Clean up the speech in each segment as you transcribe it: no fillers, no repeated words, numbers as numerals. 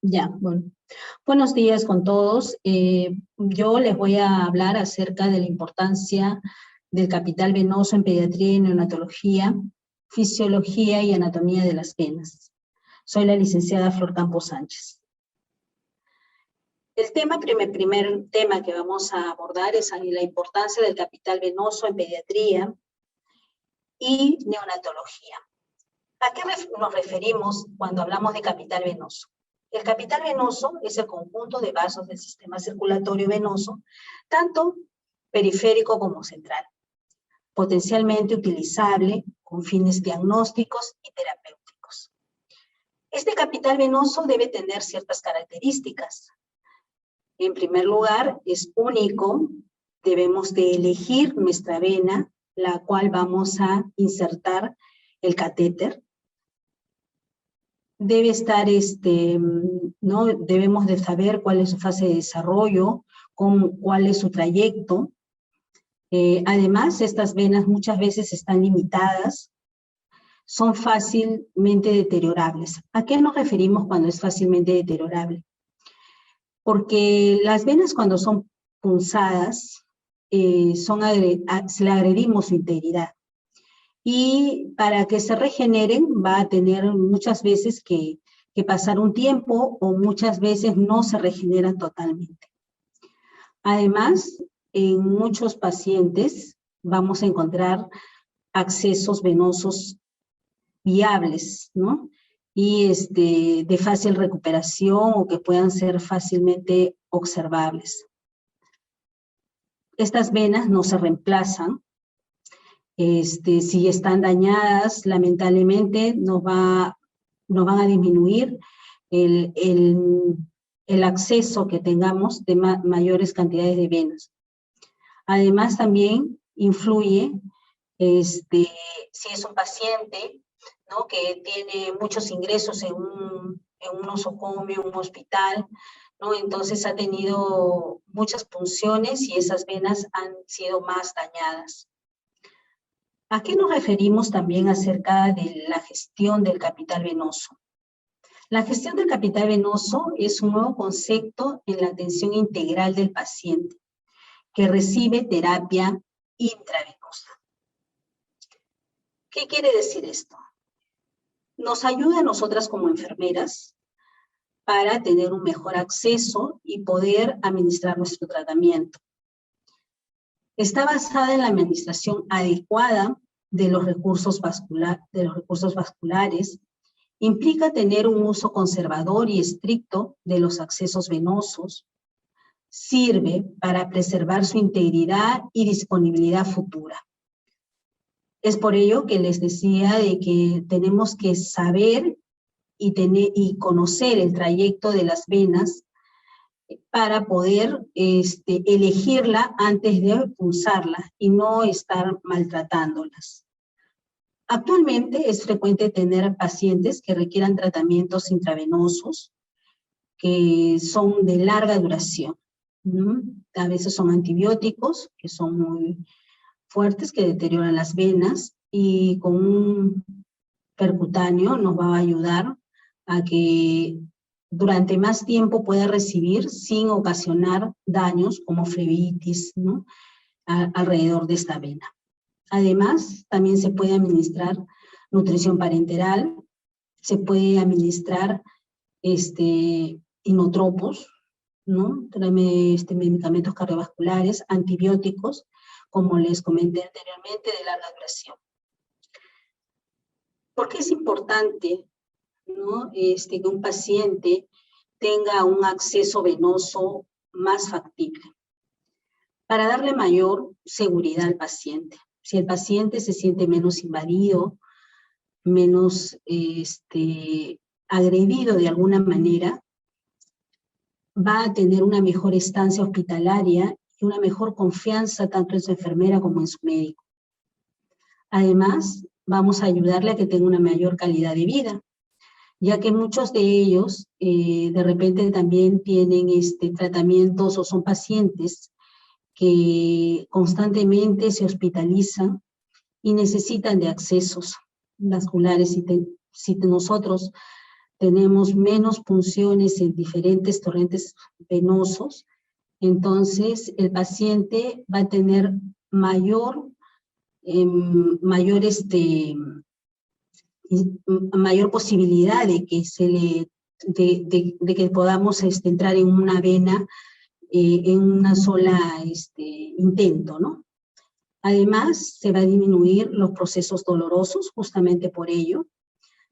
Ya, bueno. Buenos días con todos. Yo les voy a hablar acerca de la importancia del capital venoso en pediatría y neonatología, fisiología y anatomía de las venas. Soy la licenciada Flor Campos Sánchez. El primer tema que vamos a abordar es la importancia del capital venoso en pediatría y neonatología. ¿A qué nos referimos cuando hablamos de capital venoso? El capital venoso es el conjunto de vasos del sistema circulatorio venoso, tanto periférico como central, potencialmente utilizable con fines diagnósticos y terapéuticos. Este capital venoso debe tener ciertas características. En primer lugar, es único, debemos de elegir nuestra vena, la cual vamos a insertar el catéter. Debe estar, ¿no? Debemos de saber cuál es su fase de desarrollo, cuál es su trayecto. Además, estas venas muchas veces están limitadas, son fácilmente deteriorables. ¿A qué nos referimos cuando es fácilmente deteriorable? Porque las venas cuando son punzadas, se le agredimos su integridad. Y para que se regeneren va a tener muchas veces que pasar un tiempo o muchas veces no se regeneran totalmente. Además, en muchos pacientes vamos a encontrar accesos venosos viables, ¿no? Y de fácil recuperación o que puedan ser fácilmente observables. Estas venas no se reemplazan. Si están dañadas, lamentablemente nos van a disminuir el acceso que tengamos de mayores cantidades de venas. Además, también influye si es un paciente, ¿no?, que tiene muchos ingresos en un nosocomio, un hospital, ¿no? Entonces ha tenido muchas punciones y esas venas han sido más dañadas. ¿A qué nos referimos también acerca de la gestión del capital venoso? La gestión del capital venoso es un nuevo concepto en la atención integral del paciente que recibe terapia intravenosa. ¿Qué quiere decir esto? Nos ayuda a nosotras como enfermeras para tener un mejor acceso y poder administrar nuestro tratamiento. Está basada en la administración adecuada de los recursos vasculares, implica tener un uso conservador y estricto de los accesos venosos, sirve para preservar su integridad y disponibilidad futura. Es por ello que les decía de que tenemos que saber y conocer el trayecto de las venas para poder elegirla antes de pulsarla y no estar maltratándolas. Actualmente es frecuente tener pacientes que requieran tratamientos intravenosos que son de larga duración, ¿no? A veces son antibióticos que son muy fuertes, que deterioran las venas, y con un percutáneo nos va a ayudar a que durante más tiempo pueda recibir sin ocasionar daños como flebitis, ¿no?, alrededor de esta vena. Además, también se puede administrar nutrición parenteral, se puede administrar inotropos, ¿no?, medicamentos cardiovasculares, antibióticos, como les comenté anteriormente, de larga duración. ¿Por qué es importante, ¿no?, que un paciente tenga un acceso venoso más factible? Para darle mayor seguridad al paciente. Si el paciente se siente menos invadido, menos agredido de alguna manera, va a tener una mejor estancia hospitalaria y una mejor confianza tanto en su enfermera como en su médico. Además, vamos a ayudarle a que tenga una mayor calidad de vida, ya que muchos de ellos de repente también tienen tratamientos o son pacientes que constantemente se hospitalizan y necesitan de accesos vasculares. Si nosotros tenemos menos punciones en diferentes torrentes venosos, entonces el paciente va a tener mayor posibilidad de que de que podamos entrar en una vena en una sola intento, ¿no? Además, se va a disminuir los procesos dolorosos, justamente por ello.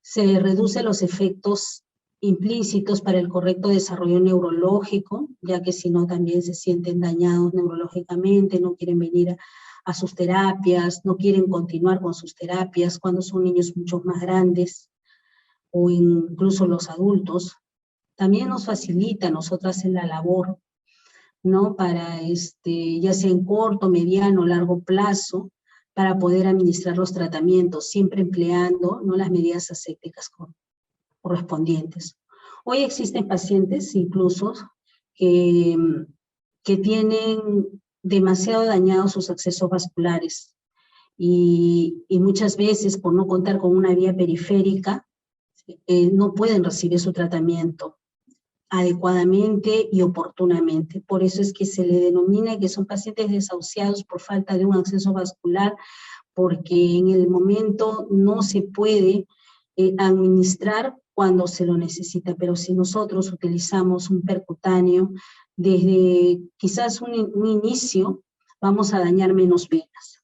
Se reducen los efectos implícitos para el correcto desarrollo neurológico, ya que si no también se sienten dañados neurológicamente, no quieren venir a sus terapias, no quieren continuar con sus terapias cuando son niños mucho más grandes, o incluso los adultos. También nos facilita a nosotras en la labor, ¿no? Para ya sea en corto, mediano, largo plazo, para poder administrar los tratamientos, siempre empleando, ¿no?, las medidas asépticas correspondientes. Hoy existen pacientes incluso que tienen demasiado dañados sus accesos vasculares y muchas veces por no contar con una vía periférica no pueden recibir su tratamiento adecuadamente y oportunamente. Por eso es que se le denomina que son pacientes desahuciados por falta de un acceso vascular, porque en el momento no se puede administrar cuando se lo necesita, pero si nosotros utilizamos un percutáneo, desde quizás un inicio, vamos a dañar menos venas.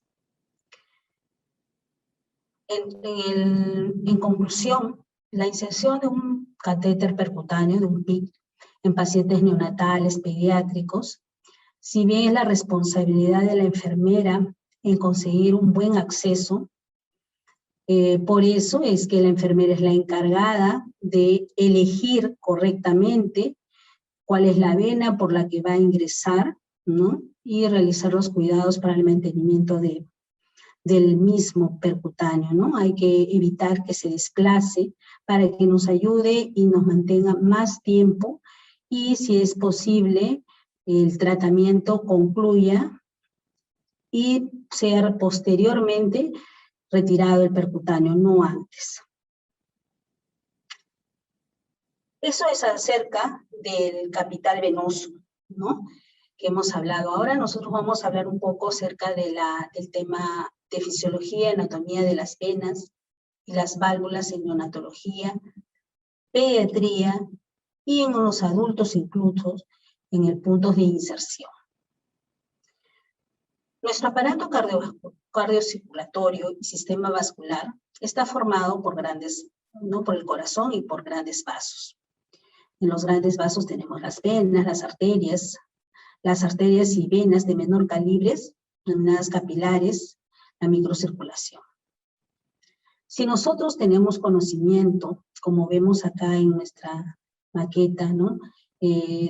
En conclusión, la inserción de un catéter percutáneo, de un PIC, en pacientes neonatales, pediátricos, si bien es la responsabilidad de la enfermera en conseguir un buen acceso, por eso es que la enfermera es la encargada de elegir correctamente cuál es la vena por la que va a ingresar, ¿no?, y realizar los cuidados para el mantenimiento del mismo percutáneo, ¿no? Hay que evitar que se desplace para que nos ayude y nos mantenga más tiempo, y si es posible, el tratamiento concluya y sea posteriormente retirado el percutáneo, no antes. Eso es acerca del capital venoso, ¿no?, que hemos hablado. Ahora nosotros vamos a hablar un poco acerca del tema de fisiología y anatomía de las venas y las válvulas en neonatología, pediatría y en los adultos incluso en el punto de inserción. Nuestro aparato cardiocirculatorio y sistema vascular está formado por por el corazón y por grandes vasos. En los grandes vasos tenemos las venas, las arterias y venas de menor calibre, denominadas capilares, la microcirculación. Si nosotros tenemos conocimiento, como vemos acá en nuestra maqueta, ¿no?,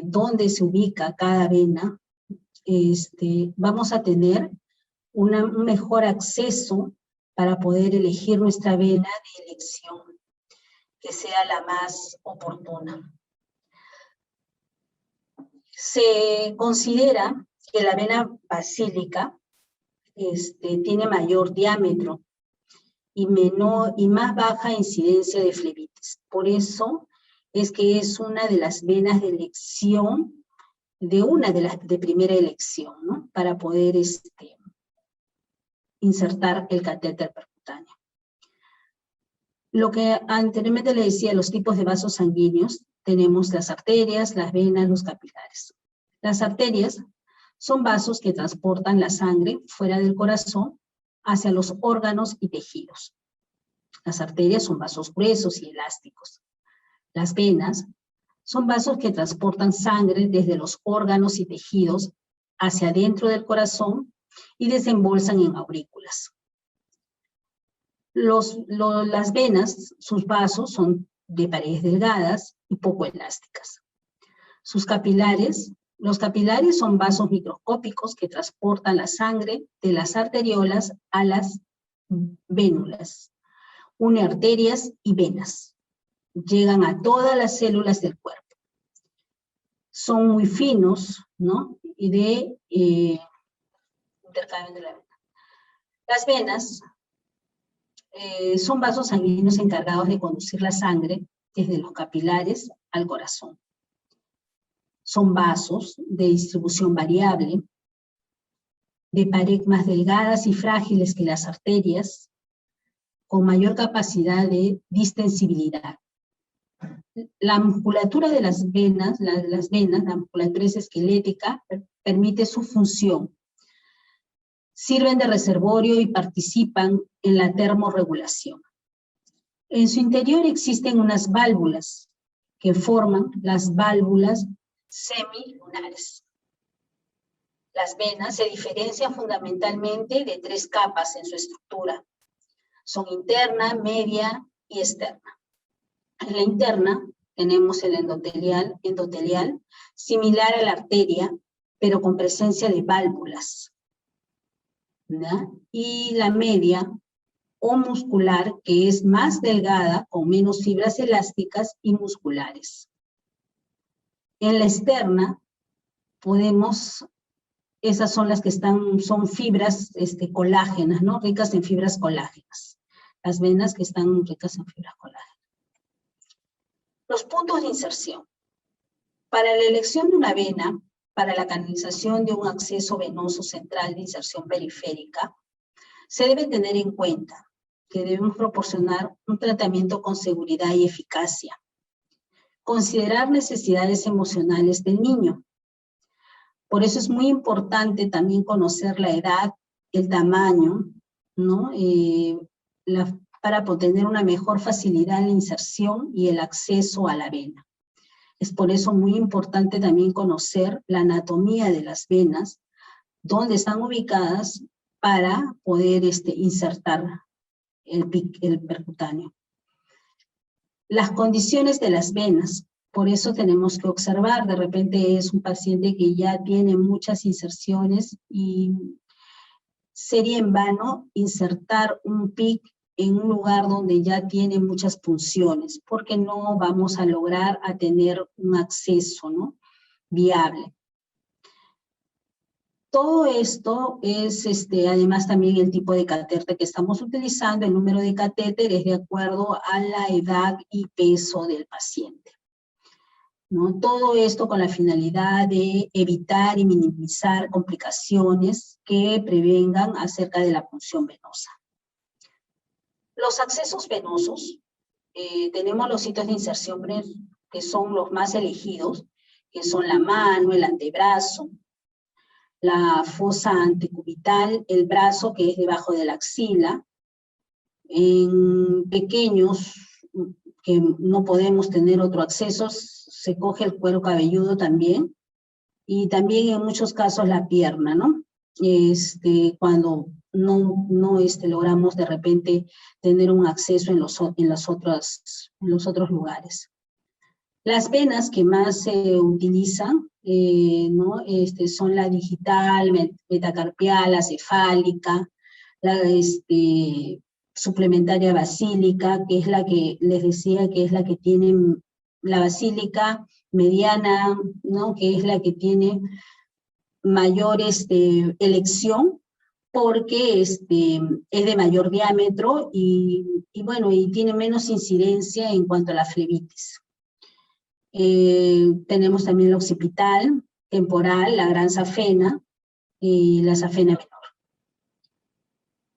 dónde se ubica cada vena, vamos a tener un mejor acceso para poder elegir nuestra vena de elección, que sea la más oportuna. Se considera que la vena basílica tiene mayor diámetro y más baja incidencia de flebitis. Por eso es que es una de las venas de elección, de primera elección, ¿no?, para poder insertar el catéter percutáneo. Lo que anteriormente le decía, los tipos de vasos sanguíneos, tenemos las arterias, las venas, los capilares. Las arterias son vasos que transportan la sangre fuera del corazón hacia los órganos y tejidos. Las arterias son vasos gruesos y elásticos. Las venas son vasos que transportan sangre desde los órganos y tejidos hacia adentro del corazón y desembolsan en aurículas. Las venas, sus vasos son de paredes delgadas y poco elásticas. Los capilares son vasos microscópicos que transportan la sangre de las arteriolas a las vénulas. Une arterias y venas. Llegan a todas las células del cuerpo. Son muy finos, ¿no?, y de intercambio de la vena. Las venas son vasos sanguíneos encargados de conducir la sangre desde los capilares al corazón. Son vasos de distribución variable, de pared más delgadas y frágiles que las arterias, con mayor capacidad de distensibilidad. La musculatura de las venas, la musculatura es esquelética, permite su función. Sirven de reservorio y participan en la termorregulación. En su interior existen unas válvulas que forman las válvulas semilunares. Las venas se diferencian fundamentalmente de 3 capas en su estructura. Son interna, media y externa. En la interna tenemos el endotelial, similar a la arteria, pero con presencia de válvulas, ¿ya? Y la media o muscular, que es más delgada, con menos fibras elásticas y musculares. En la externa esas son las que son fibras colágenas, ¿no? Ricas en fibras colágenas. Las venas que están ricas en fibras colágenas. Los puntos de inserción. Para la elección de una vena, para la canalización de un acceso venoso central de inserción periférica, se debe tener en cuenta que debemos proporcionar un tratamiento con seguridad y eficacia. Considerar necesidades emocionales del niño. Por eso es muy importante también conocer la edad, el tamaño, ¿no? Para obtener una mejor facilidad en la inserción y el acceso a la vena. Es por eso muy importante también conocer la anatomía de las venas, dónde están ubicadas para poder insertar el percutáneo. Las condiciones de las venas. Por eso tenemos que observar, de repente es un paciente que ya tiene muchas inserciones y sería en vano insertar un PIC en un lugar donde ya tiene muchas punciones, porque no vamos a lograr a tener un acceso, ¿no?, viable. Todo esto es, además también el tipo de catéter que estamos utilizando, el número de catéteres de acuerdo a la edad y peso del paciente, ¿no? Todo esto con la finalidad de evitar y minimizar complicaciones que prevengan acerca de la punción venosa. Los accesos venosos, tenemos los sitios de inserción que son los más elegidos, que son la mano, el antebrazo, la fosa antecubital, el brazo que es debajo de la axila. En pequeños que no podemos tener otro acceso, se coge el cuero cabelludo también, y también en muchos casos la pierna, ¿no? Cuando no logramos de repente tener un acceso en los otros lugares. Las venas que más se utilizan, ¿no? Son la digital, metacarpial, la cefálica, la suplementaria basílica, que es la que les decía que es la que tiene la basílica mediana, ¿no? Que es la que tiene mayor elección, porque es de mayor diámetro y tiene menos incidencia en cuanto a la flebitis. Tenemos también la occipital, temporal, la gran safena y la safena menor.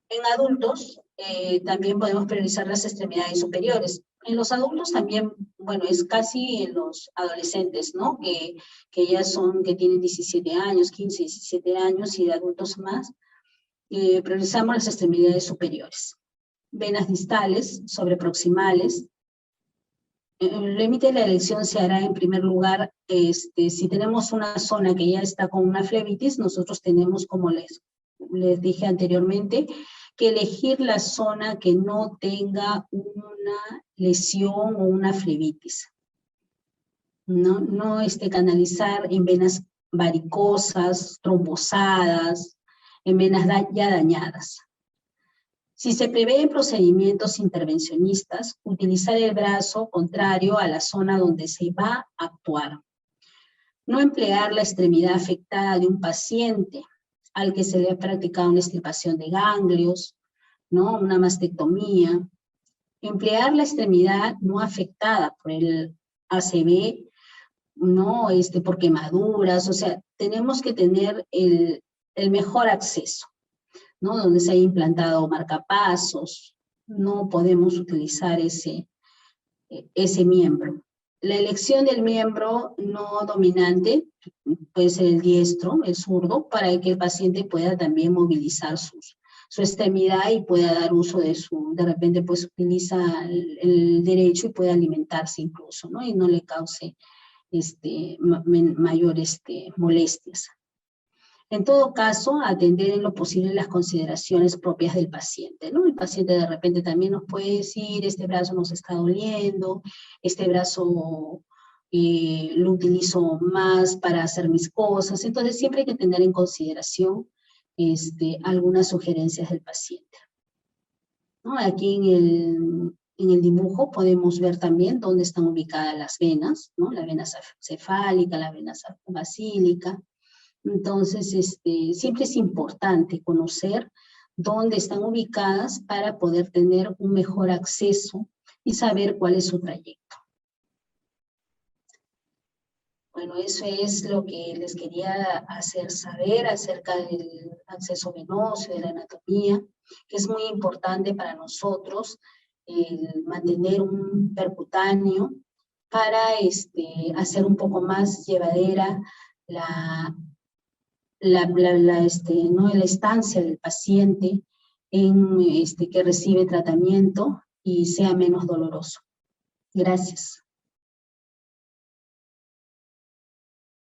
En adultos también podemos priorizar las extremidades superiores. En los adultos también, es casi en los adolescentes, ¿no? Que tienen 17 años, 15, 17 años y de adultos más, priorizamos las extremidades superiores. Venas distales, sobreproximales. El límite de la elección se hará en primer lugar, si tenemos una zona que ya está con una flebitis, nosotros tenemos, como les dije anteriormente, que elegir la zona que no tenga una lesión o una flebitis. No canalizar en venas varicosas, trombosadas, en venas ya dañadas. Si se prevén procedimientos intervencionistas, utilizar el brazo contrario a la zona donde se va a actuar. No emplear la extremidad afectada de un paciente al que se le ha practicado una extirpación de ganglios, ¿no? Una mastectomía. Emplear la extremidad no afectada por el ACV, no por quemaduras, o sea, tenemos que tener el mejor acceso, ¿no? Donde se haya implantado marcapasos, no podemos utilizar ese miembro. La elección del miembro no dominante puede ser el diestro, el zurdo, para que el paciente pueda también movilizar su extremidad y pueda dar uso de repente pues utiliza el derecho y puede alimentarse incluso, ¿no? Y no le cause mayores molestias. En todo caso, atender en lo posible las consideraciones propias del paciente, ¿no? El paciente de repente también nos puede decir, este brazo nos está doliendo, este brazo lo utilizo más para hacer mis cosas. Entonces, siempre hay que tener en consideración algunas sugerencias del paciente, ¿no? Aquí en el dibujo podemos ver también dónde están ubicadas las venas, ¿no? La vena cefálica, la vena basílica. Entonces, siempre es importante conocer dónde están ubicadas para poder tener un mejor acceso y saber cuál es su trayecto. Bueno, eso es lo que les quería hacer saber acerca del acceso venoso, de la anatomía, que es muy importante para nosotros mantener un percutáneo para hacer un poco más llevadera ¿no? la estancia del paciente que recibe tratamiento y sea menos doloroso. Gracias.